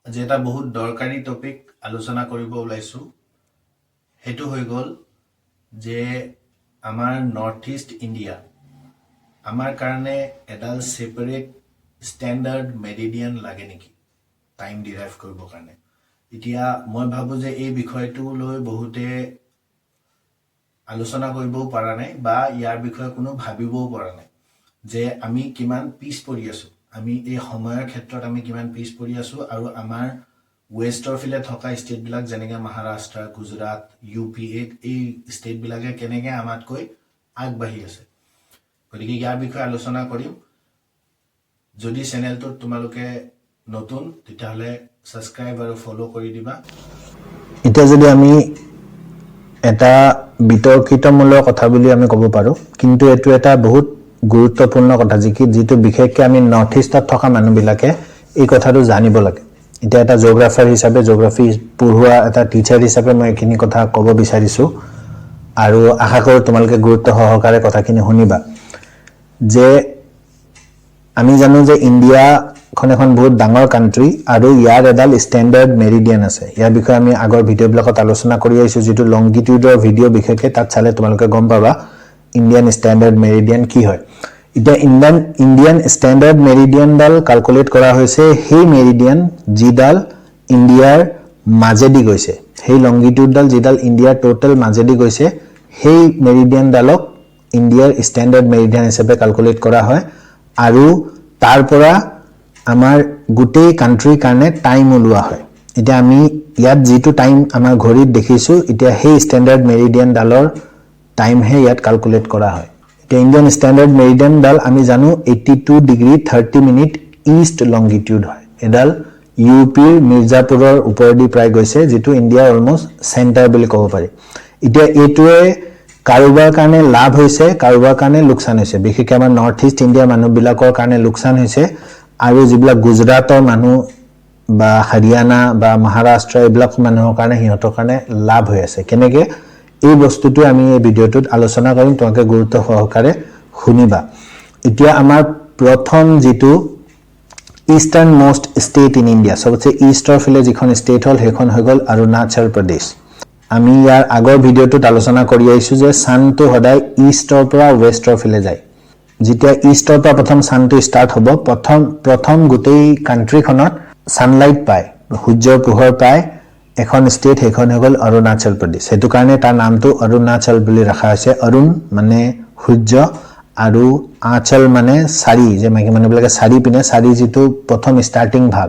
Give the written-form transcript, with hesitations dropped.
আজি এটা বহুত দৰকাৰী টপিক আলোচনা কৰিব ওলাইছো হেতু হৈ গল যে আমাৰ নৰ্থ ইষ্ট ইণ্ডিয়া আমাৰ কাৰণে এডাল সেপাৰেট স্ট্যান্ডাৰ্ড মেৰিডিয়ান লাগে নেকি টাইম ডিৰাইভ কৰিবৰ কাৰণে এতিয়া মই ভাবো যে এই বিষয়টো লৈ বহুতে আলোচনা কৰিবও পৰা নাই বা ইয়াৰ বিষয়ে কোনো ভাবিবও পৰা নাই যে আমি কিমান পিছ পৰি আছো আমি এই সময়ৰ ক্ষেত্ৰত আমি কিমান পিছ পৰি আছো আৰু আমাৰ ওয়েষ্টৰ ফিলে থকা ষ্টেট বিলাক যেনেকৈ মহাৰাষ্ট্ৰ গুজৰাট ইউপি এই ষ্টেট বিলাকে কেনেকৈ আমাতকৈ আগবাঢ়ি আছে গতিকে ইয়াৰ বিষয়ে আলোচনা কৰিম যদি চেনেলটোত তোমালোকে নতুন তেতিয়াহলে সাবস্ক্ৰাইব আৰু ফলো কৰি দিবা এতিয়া যদি আমি এটা বিতৰ্কিতমূলক কথা বুলি আমি ক'ব পাৰো কিন্তু এটো এটা বহুত গুৰুত্বপূৰ্ণ কথা যেটো বিশেষকৈ আমি নৰ্থ ইষ্টত থকা মানুহবিলাকে এই কথাটো জানিব লাগে এটা এটা জিওগ্ৰাফাৰ হিচাপে জিওগ্ৰাফি পঢ়ুৱা এটা টিচাৰ হিচাপে মই এইখিনি কথা ক'ব বিচাৰিছো আৰু আশা কৰো তোমালোকে গুৰুত্ব সহকাৰে কথাখিনি শুনিবা যে আমি জানো যে ইণ্ডিয়া এখন বহুত ডাঙৰ কান্ট্ৰি আৰু ইয়াৰ এডাল ষ্টেন্ডাৰ্ড মেৰিডিয়ান আছে ইয়াৰ বিষয়ে আমি আগৰ ভিডিঅ'বিলাকত আলোচনা কৰি আহিছো যেটো লংগিটিউডৰ ভিডিঅ' বিশেষকৈ তাত চালে তোমালোকে গম পাবা ইণ্ডিয়ান ষ্টেন্ডাৰ্ড মেৰিডিয়ান কি হয় এটা ইণ্ডিয়ান ষ্টেন্ডাৰ্ড মেৰিডিয়ান ডাল ক্যালকুলেট কৰা হৈছে সেই মেৰিডিয়ান যিডাল ইণ্ডিয়াৰ মাজেদি গৈছে সেই লংগিটিউড ডাল যিডাল ইণ্ডিয়াৰ টোটাল মাজেদি গৈছে সেই মেৰিডিয়ান ডালক ইণ্ডিয়াৰ ষ্টেন্ডাৰ্ড মেৰিডিয়ান হিচাপে ক্যালকুলেট কৰা হয় আৰু তাৰ পৰা আমাৰ গুটেই কান্ট্ৰিৰ কাৰণে টাইম ওলোৱা হয় এটা আমি ইয়াত যেটো টাইম আমাৰ ঘড়ীত দেখিছো এটা সেই ষ্টেন্ডাৰ্ড মেৰিডিয়ান ডালৰ টাইম হে ইয়াত ক্যালকুলেট কৰা হয় এটা ইণ্ডিয়ান ষ্টেন্ডাৰ্ড মেৰিডিয়ান ডাল আমি জানো 82 ডিগ্ৰী 30 মিনিট ইষ্ট লংগিটিউড হয় এডাল ইউপিৰ মিৰ্জাপুৰৰ ওপৰেদি প্ৰায় গৈছে যেটো ইণ্ডিয়াৰ অলমোস্ট সেন্টাৰ বুলি ক'ব পাৰি এটা এটোৱে কাৰোবাৰ কাৰণে লাভ হৈছে কাৰোবাৰ কাৰণে লোকসান হৈছে বিশেষকৈ আমাৰ নৰ্থ ইষ্ট ইণ্ডিয়া মানুহবিলাকৰ কাৰণে লোকসান হৈছে আৰু যিবিলাক গুজৰাটৰ মানুহ বা হাৰিয়ানা বা মহাৰাষ্ট্ৰ এইবিলাক মানুহৰ কাৰণে হিহঁতৰ কাৰণে লাভ হৈ আছে কেনেকৈ এই বস্তুটো আমি এই ভিডিঅ'টোত আলোচনা কৰিম তোমাকে গুৰুত্ব সহকাৰে শুনিবা এতিয়া আমাৰ প্ৰথম যেটো eastern most state in India সবচে ইষ্টৰ ফিলে যিখন ষ্টেট হল হেখন হৈ গল অৰুণাচল প্ৰদেশ আমি ইয়াৰ আগৰ ভিডিঅ'টোত আলোচনা কৰি আহিছো যে সানটো সদায় ইষ্টৰ পৰা ওয়েষ্টৰ ফিলে যায় যেতিয়া ইষ্টৰ পৰা প্ৰথম সানটো ষ্টাৰ্ট হ'ব প্ৰথম গোটেই কান্ট্ৰিখনত সানলাইট পায় সূৰ্যৰ পোহৰ পায় এখন ষ্টেট হেখন হৈ গল অৰুণাচল প্ৰদেশ হেতু কাৰণে তাৰ নামটো অৰুণাচল বুলি ৰাখা হৈছে অৰুণ মানে সূৰ্য আৰু আঁচল মানে সাৰি যে মাইকী মানুহবিলাকে সাৰি পিনে সাৰি যেটো প্ৰথম ষ্টাৰ্টিং ভাগ